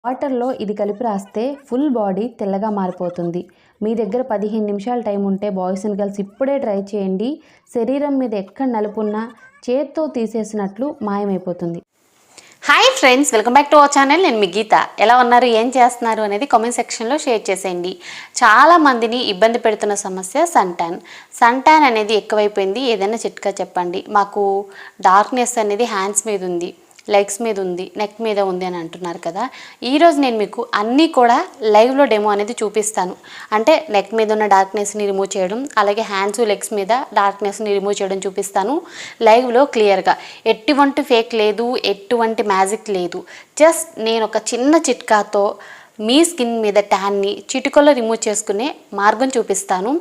వాటర్లో ఇది కలిపి రాస్తే ఫుల్ బాడీ తెల్లగా మారిపోతుంది. మీ దగ్గర 15 నిమిషాల టైం ఉంటే బాయ్స్ అండ్ గర్ల్స్ ఇప్పుడే ట్రై చేయండి. శరీరం మీద ఎక్కడ నలుపున్నా చేత్తో తీసేసినట్లు మాయమైపోతుంది. Hi friends, welcome back to our channel. నేను మీ గీత. ఎలా ఉన్నారు, ఏం చేస్తున్నారు అనేది కామెంట్ సెక్షన్లో షేర్ చేసేయండి. చాలా మందిని ఇబ్బంది పెడుతున్న సమస్య సన్ ట్యాన్ అనేది ఎక్కువైపోయింది. ఏదైనా చిట్కా చెప్పండి. మాకు డార్క్నెస్ అనేది హ్యాండ్స్ మీద ఉంది, లెగ్స్ మీద ఉంది, నెక్ మీద ఉంది అని అంటున్నారు కదా. ఈరోజు నేను మీకు అన్నీ కూడా లైవ్లో డెమో అనేది చూపిస్తాను. అంటే నెక్ మీద ఉన్న డార్క్నెస్ని రిమూవ్ చేయడం, అలాగే హ్యాండ్స్ లెగ్స్ మీద డార్క్నెస్ని రిమూవ్ చేయడం చూపిస్తాను లైవ్లో క్లియర్గా. ఎటువంటి ఫేక్ లేదు, ఎటువంటి మ్యాజిక్ లేదు. జస్ట్ నేను ఒక చిన్న చిట్కాతో మీ స్కిన్ మీద ట్యాన్ని చిటికలో రిమూవ్ చేసుకునే మార్గం చూపిస్తాను.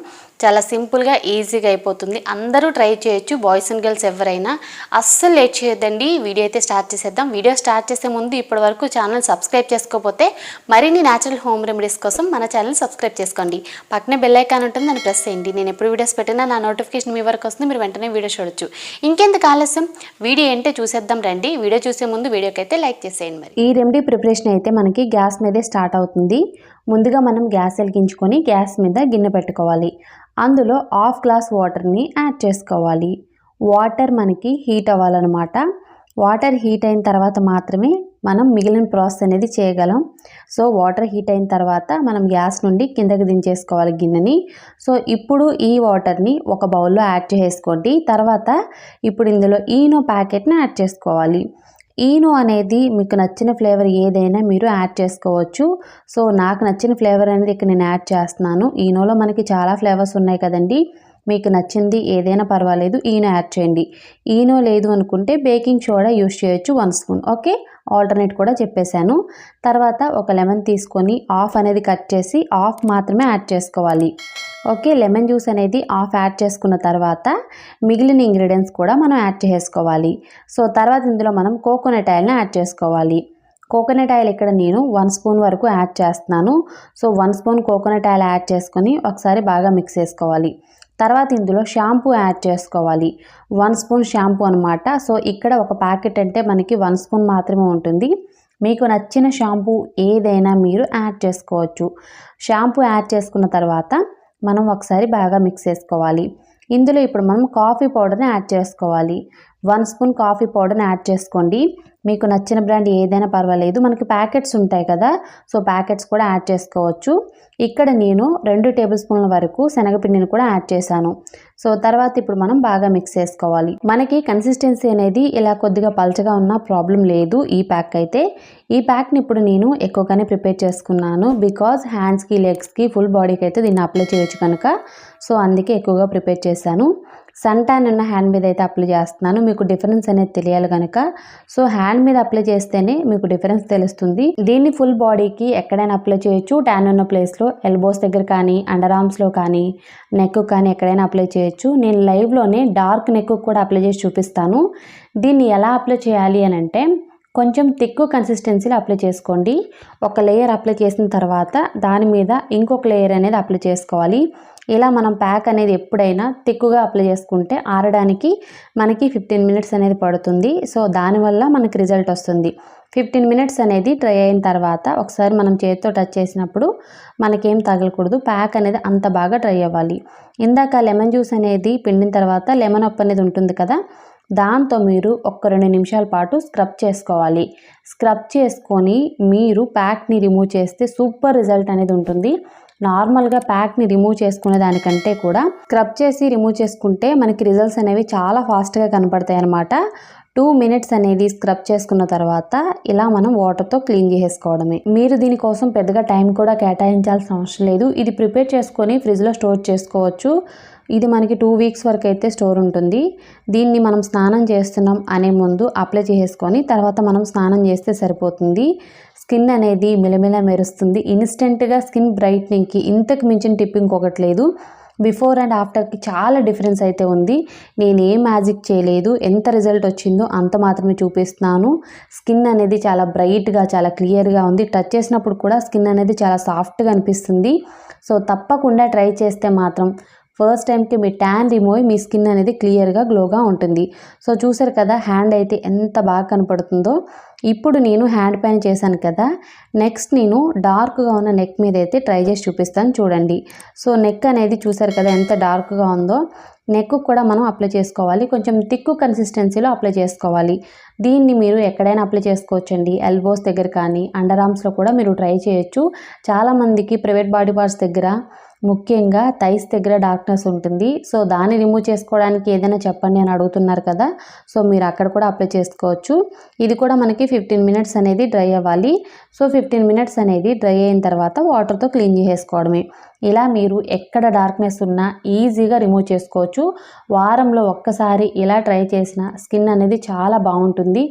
చాలా సింపుల్గా, ఈజీగా అయిపోతుంది. అందరూ ట్రై చేయొచ్చు, బాయ్స్ అండ్ గర్ల్స్ ఎవరైనా. అస్సలు లేట్ చేయొద్దండి. వీడియో అయితే స్టార్ట్ చేసేద్దాం. వీడియో స్టార్ట్ చేసే ముందు ఇప్పటి వరకు ఛానల్ సబ్స్క్రైబ్ చేసుకోకపోతే మరిన్ని న్యాచురల్ హోమ్ రెమెడీస్ కోసం మన ఛానల్ సబ్స్క్రైబ్ చేసుకోండి. పక్కనే బెల్ ఐకాన్ ఉంటుంది, దాన్ని ప్రెస్ చేయండి. నేను ఎప్పుడు వీడియోస్ పెట్టినా నా నోటిఫికేషన్ మీ వరకు వస్తుంది, మీరు వెంటనే వీడియో చూడొచ్చు. ఇంకెందుకు ఆలస్యం, వీడియో ఏంటో చూసేద్దాం రండి. వీడియో చూసే ముందు వీడియోకి అయితే లైక్ చేసేయండి. మరి ఈ రెమెడీ ప్రిపరేషన్ అయితే మనకి గ్యాస్ మీదే స్టార్ట్ అవుతుంది. ముందుగా మనం గ్యాస్ వెలిగించుకొని గ్యాస్ మీద గిన్నె పెట్టుకోవాలి. అందులో 1/2 గ్లాస్ వాటర్ని యాడ్ చేసుకోవాలి. వాటర్ మనకి హీట్ అవ్వాలన్నమాట. వాటర్ హీట్ అయిన తర్వాత మాత్రమే మనం మిగిలిన ప్రాసెస్ అనేది చేయగలం. సో వాటర్ హీట్ అయిన తర్వాత మనం గ్యాస్ నుండి కిందకి దించేసుకోవాలి గిన్నెని. సో ఇప్పుడు ఈ వాటర్ని ఒక బౌల్లో యాడ్ చేసుకోండి. తర్వాత ఇప్పుడు ఇందులో ఈనో ప్యాకెట్ని యాడ్ చేసుకోవాలి. ఈనో అనేది మీకు నచ్చిన ఫ్లేవర్ ఏదైనా మీరు యాడ్ చేసుకోవచ్చు. సో నాకు నచ్చిన ఫ్లేవర్ అనేది ఇక్కడ నేను యాడ్ చేస్తున్నాను. ఈనోలో మనకి చాలా ఫ్లేవర్స్ ఉన్నాయి కదండి. మీకు నచ్చింది ఏదైనా పర్వాలేదు, ఈనో యాడ్ చేయండి. ఈనో లేదు అనుకుంటే బేకింగ్ సోడా యూస్ చేయొచ్చు, 1 స్పూన్. ఓకే, ఆల్టర్నేట్ కూడా చెప్పేశాను. తర్వాత ఒక లెమన్ తీసుకొని హాఫ్ అనేది కట్ చేసి హాఫ్ మాత్రమే యాడ్ చేసుకోవాలి. ఓకే, లెమన్ జ్యూస్ అనేది హాఫ్ యాడ్ చేసుకున్న తర్వాత మిగిలిన ఇంగ్రీడియంట్స్ కూడా మనం యాడ్ చేసుకోవాలి. సో తర్వాత ఇందులో మనం కోకోనట్ ఆయిల్ని యాడ్ చేసుకోవాలి. కోకోనట్ ఆయిల్ ఇక్కడ నేను 1 స్పూన్ వరకు యాడ్ చేస్తున్నాను. So 1 spoon coconut oil add చేసుకొని ఒకసారి బాగా మిక్స్ చేసుకోవాలి. తర్వాత ఇందులో షాంపూ యాడ్ చేసుకోవాలి. 1 స్పూన్ షాంపూ అనమాట. సో ఇక్కడ ఒక ప్యాకెట్ అంటే మనకి 1 స్పూన్ మాత్రమే ఉంటుంది. మీకు నచ్చిన షాంపూ ఏదైనా మీరు యాడ్ చేసుకోవచ్చు. షాంపూ యాడ్ చేసుకున్న తర్వాత మనం ఒకసారి బాగా మిక్స్ చేసుకోవాలి. ఇందులో ఇప్పుడు మనం కాఫీ పౌడర్ని యాడ్ చేసుకోవాలి. 1 స్పూన్ కాఫీ పౌడర్ని యాడ్ చేసుకోండి. మీకు నచ్చిన బ్రాండ్ ఏదైనా పర్వాలేదు. మనకి ప్యాకెట్స్ ఉంటాయి కదా, సో ప్యాకెట్స్ కూడా యాడ్ చేసుకోవచ్చు. ఇక్కడ నేను 2 టేబుల్ స్పూన్ల వరకు శనగపిండిని కూడా యాడ్ చేశాను. సో తర్వాత ఇప్పుడు మనం బాగా మిక్స్ చేసుకోవాలి. మనకి కన్సిస్టెన్సీ అనేది ఇలా కొద్దిగా పల్చగా ఉన్న ప్రాబ్లం లేదు ఈ ప్యాక్ అయితే. ఈ ప్యాక్ని ఇప్పుడు నేను ఎక్కువగానే ప్రిపేర్ చేసుకున్నాను. బికాజ్ హ్యాండ్స్కి, లెగ్స్కి, ఫుల్ బాడీకి అయితే దీన్ని అప్లై చేయొచ్చు కనుక, సో అందుకే ఎక్కువగా ప్రిపేర్ చేశాను. సన్ ట్యాన్ ఉన్న హ్యాండ్ మీద అయితే అప్లై చేస్తున్నాను. మీకు డిఫరెన్స్ అనేది తెలియాలి కనుక, సో హ్యాండ్ మీద అప్లై చేస్తేనే మీకు డిఫరెన్స్ తెలుస్తుంది. దీన్ని ఫుల్ బాడీకి ఎక్కడైనా అప్లై చేయొచ్చు. ట్యాన్ ఉన్న ప్లేస్లో ఎల్బోస్ దగ్గర కానీ, అండర్ ఆర్మ్స్లో కానీ, నెక్ కానీ ఎక్కడైనా అప్లై చేయొచ్చు. నేను లైవ్లోనే డార్క్ నెక్ కూడా అప్లై చేసి చూపిస్తాను. దీన్ని ఎలా అప్లై చేయాలి అని అంటే, కొంచెం థిక్ కన్సిస్టెన్సీలో అప్లై చేసుకోండి. ఒక లేయర్ అప్లై చేసిన తర్వాత దాని మీద ఇంకొక లేయర్ అనేది అప్లై చేసుకోవాలి. ఇలా మనం ప్యాక్ అనేది ఎప్పుడైనా థిక్గా అప్లై చేసుకుంటే ఆరడానికి మనకి 15 మినిట్స్ అనేది పడుతుంది. సో దానివల్ల మనకి రిజల్ట్ వస్తుంది. 15 మినిట్స్ అనేది డ్రై అయిన తర్వాత ఒకసారి మనం చేతితో టచ్ చేసినప్పుడు మనకేం తగలకూడదు. ప్యాక్ అనేది అంత బాగా డ్రై అవ్వాలి. ఇందాక లెమన్ జ్యూస్ అనేది పిండిన తర్వాత లెమన్ అప్ అనేది ఉంటుంది కదా, దాంతో మీరు ఒక 2 నిమిషాల పాటు స్క్రబ్ చేసుకోవాలి. స్క్రబ్ చేసుకొని మీరు ప్యాక్ని రిమూవ్ చేస్తే సూపర్ రిజల్ట్ అనేది ఉంటుంది. నార్మల్గా ప్యాక్ని రిమూవ్ చేసుకునే దానికంటే కూడా స్క్రబ్ చేసి రిమూవ్ చేసుకుంటే మనకి రిజల్ట్స్ అనేవి చాలా ఫాస్ట్గా కనపడతాయి అన్నమాట. 2 మినిట్స్ అనేది స్క్రబ్ చేసుకున్న తర్వాత ఇలా మనం వాటర్తో క్లీన్ చేసుకోవడమే. మీరు దీనికోసం పెద్దగా టైం కూడా కేటాయించాల్సిన అవసరం లేదు. ఇది ప్రిపేర్ చేసుకొని ఫ్రిడ్జ్లో స్టోర్ చేసుకోవచ్చు. ఇది మనకి 2 వీక్స్ వరకు అయితే స్టోర్ ఉంటుంది. దీన్ని మనం స్నానం చేస్తున్నాం అనే ముందు అప్లై చేసుకొని తర్వాత మనం స్నానం చేస్తే సరిపోతుంది. స్కిన్ అనేది మిలమిల మెరుస్తుంది. ఇన్స్టెంట్గా స్కిన్ బ్రైట్నింగ్కి ఇంతకు మించిన టిప్ ఇంకొకటి లేదు. బిఫోర్ అండ్ ఆఫ్టర్కి చాలా డిఫరెన్స్ అయితే ఉంది. నేను ఏ మ్యాజిక్ చేయలేదు. ఎంత రిజల్ట్ వచ్చిందో అంత మాత్రమే చూపిస్తున్నాను. స్కిన్ అనేది చాలా బ్రైట్గా, చాలా క్లియర్గా ఉంది. టచ్ చేసినప్పుడు కూడా స్కిన్ అనేది చాలా సాఫ్ట్గా అనిపిస్తుంది. సో తప్పకుండా ట్రై చేస్తే మాత్రం ఫస్ట్ టైంకి మీ ట్యాన్ రిమూవ్ మీ స్కిన్ అనేది క్లియర్గా గ్లోగా ఉంటుంది. సో చూసారు కదా హ్యాండ్ అయితే ఎంత బాగా కనపడుతుందో. ఇప్పుడు నేను హ్యాండ్ పైన చేశాను కదా, నెక్స్ట్ నేను డార్క్గా ఉన్న నెక్ మీద అయితే ట్రై చేసి చూపిస్తాను చూడండి. సో నెక్ అనేది చూసారు కదా ఎంత డార్క్గా ఉందో. నెక్ కూడా మనం అప్లై చేసుకోవాలి, కొంచెం థిక్ కన్సిస్టెన్సీలో అప్లై చేసుకోవాలి. దీన్ని మీరు ఎక్కడైనా అప్లై చేసుకోవచ్చండి, ఎల్బోస్ దగ్గర కానీ అండర్ ఆర్మ్స్లో కూడా మీరు ట్రై చేయొచ్చు. చాలామందికి ప్రైవేట్ బాడీ పార్ట్స్ దగ్గర, ముఖ్యంగా థైస్ దగ్గర డార్క్నెస్ ఉంటుంది. సో దాన్ని రిమూవ్ చేసుకోవడానికి ఏదైనా చెప్పండి అని అడుగుతున్నారు కదా, సో మీరు అక్కడ కూడా అప్లై చేసుకోవచ్చు. ఇది కూడా మనకి 15 మినిట్స్ అనేది డ్రై అవ్వాలి. సో 15 మినిట్స్ అనేది డ్రై అయిన తర్వాత వాటర్తో క్లీన్ చేసేసుకోవడమే. ఇలా మీరు ఎక్కడ డార్క్నెస్ ఉన్నా ఈజీగా రిమూవ్ చేసుకోవచ్చు. వారంలో ఒక్కసారి ఇలా ట్రై చేసిన స్కిన్ అనేది చాలా బాగుంటుంది.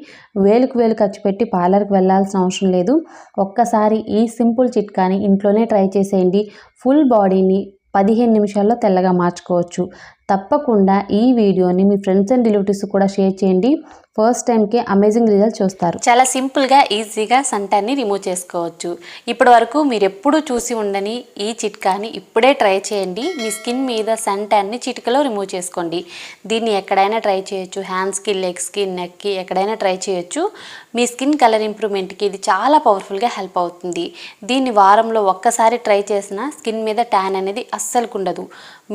వేలుకు వేలు ఖర్చు పెట్టి పార్లర్కి వెళ్ళాల్సిన అవసరం లేదు. ఒక్కసారి ఈ సింపుల్ చిట్కాని ఇంట్లోనే ట్రై చేసేయండి. ఫుల్ బాడీని 15 నిమిషాల్లో తెల్లగా మార్చుకోవచ్చు. తప్పకుండా ఈ వీడియోని మీ ఫ్రెండ్స్ అండ్ రిలేటివ్స్ కూడా షేర్ చేయండి. ఫస్ట్ టైంకే అమేజింగ్ రిజల్ట్స్ చూస్తారు. చాలా సింపుల్గా ఈజీగా సన్టాన్ని రిమూవ్ చేసుకోవచ్చు. ఇప్పటి వరకు మీరు ఎప్పుడూ చూసి ఉండని ఈ చిట్కాని ఇప్పుడే ట్రై చేయండి. మీ స్కిన్ మీద సన్టాన్ని చిటికలో రిమూవ్ చేసుకోండి. దీన్ని ఎక్కడైనా ట్రై చేయొచ్చు, హ్యాండ్స్కి, లెగ్స్కి, నెక్కి ఎక్కడైనా ట్రై చేయొచ్చు. మీ స్కిన్ కలర్ ఇంప్రూవ్మెంట్కి ఇది చాలా పవర్ఫుల్గా హెల్ప్ అవుతుంది. దీన్ని వారంలో ఒక్కసారి ట్రై చేసిన స్కిన్ మీద ట్యాన్ అనేది అస్సలు ఉండదు.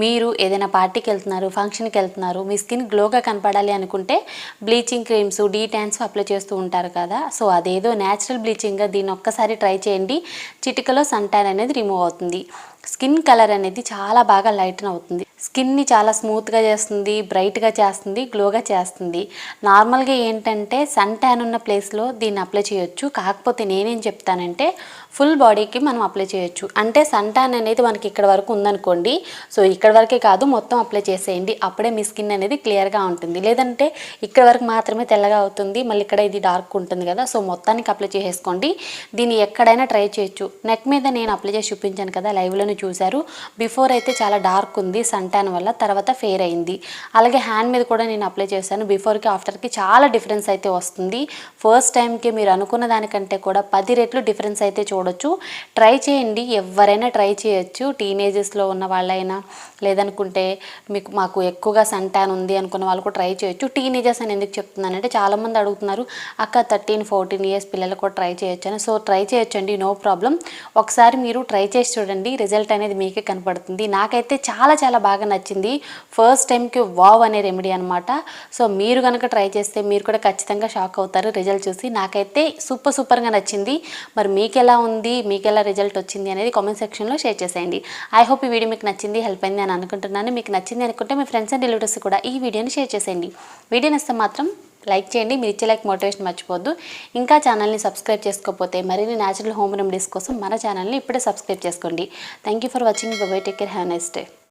మీరు ఏదైనా పార్టీకి వెళ్తున్నారు, ఫంక్షన్కి వెళ్తున్నారు, మీ స్కిన్ గ్లోగా కనపడాలి అనుకుంటే bleaching creams, de tans apply చేస్తూ ఉంటారు కదా, సో అదేదో న్యాచురల్ బ్లీచింగ్గా దీన్ని ఒక్కసారి ట్రై చేయండి. చిటికలో సన్ ట్యాన్ అనేది రిమూవ్ అవుతుంది. స్కిన్ కలర్ అనేది చాలా బాగా లైటన్ అవుతుంది. స్కిన్ని చాలా స్మూత్గా చేస్తుంది, బ్రైట్గా చేస్తుంది, గ్లోగా చేస్తుంది. నార్మల్గా ఏంటంటే సన్ ట్యాన్ ఉన్న ప్లేస్లో దీన్ని అప్లై చేయొచ్చు. కాకపోతే నేనేం చెప్తానంటే ఫుల్ బాడీకి మనం అప్లై చేయొచ్చు. అంటే సన్ ట్యాన్ అనేది మనకి ఇక్కడ వరకు ఉందనుకోండి, సో ఇక్కడ వరకే కాదు మొత్తం అప్లై చేసేయండి. అప్పుడే మీ స్కిన్ అనేది క్లియర్గా ఉంటుంది. లేదంటే ఇక్కడ వరకు మాత్రమే తెల్లగా అవుతుంది, మళ్ళీ ఇక్కడ ఇది డార్క్ ఉంటుంది కదా, సో మొత్తానికి అప్లై చేసేసుకోండి. దీన్ని ఎక్కడైనా ట్రై చేయొచ్చు. నెక్ మీద నేను అప్లై చేసి చూపించాను కదా, లైవ్లోనే చూశారు. బిఫోర్ అయితే చాలా డార్క్ ఉంది సన్ ట్యాన్ వల్ల, తర్వాత ఫేర్ అయింది. అలాగే హ్యాండ్ మీద కూడా నేను అప్లై చేశాను. బిఫోర్కి ఆఫ్టర్కి చాలా డిఫరెన్స్ అయితే వస్తుంది. ఫస్ట్ టైంకి మీరు అనుకున్న దానికంటే కూడా 10 రెట్లు డిఫరెన్స్ అయితే చూడొచ్చు. ట్రై చేయండి, ఎవరైనా ట్రై చేయొచ్చు. టీనేజెస్లో ఉన్న వాళ్ళైనా, లేదనుకుంటే మాకు ఎక్కువగా సన్ ట్యాన్ ఉంది అనుకున్న వాళ్ళు కూడా ట్రై చేయొచ్చు. టీనేజర్స్ అని ఎందుకు చెప్తున్నానంటే చాలామంది అడుగుతున్నారు, అక్క 13-14 ఇయర్స్ పిల్లలు కూడా ట్రై చేయొచ్చు అని. సో ట్రై చేయొచ్చండి, నో ప్రాబ్లం. ఒకసారి మీరు ట్రై చేసి చూడండి, రిజల్ట్ అనేది మీకే కనపడుతుంది. నాకైతే చాలా చాలా బాగా నచ్చింది. ఫస్ట్ టైంకి వావ్ అనే రెమెడీ అనమాట. సో మీరు కనుక ట్రై చేస్తే మీరు కూడా ఖచ్చితంగా షాక్ అవుతారు రిజల్ట్ చూసి. నాకైతే సూపర్గా నచ్చింది. మరి మీకు ఎలా ఉంది, మీకు ఎలా రిజల్ట్ వచ్చింది అనేది కామెంట్ సెక్షన్లో షేర్ చేసేయండి. ఐ హోప్ ఈ వీడియో మీకు నచ్చింది, హెల్ప్ అయింది అని అనుకుంటున్నాను. మీకు నచ్చింది అనుకుంటే మీ ఫ్రెండ్స్ అండ్ రిలేటివ్స్ కూడా ఈ వీడియోని షేర్ చేసేయండి. వీడియోని ఇస్తే మాత్రం లైక్ చేయండి. మీరు ఇచ్చే లైక్ మోటివేషన్ మర్చిపోద్దు. ఇంకా ఛానల్ని సబ్స్క్రైబ్ చేసుకోకపోతే మరిన్ని న్యాచురల్ హోమ్ రెమెడీస్ కోసం మన ఛానల్ని ఇప్పుడే సబ్స్క్రైబ్ చేసుకోండి. Thank you for watching. By by, take care, have a nice day.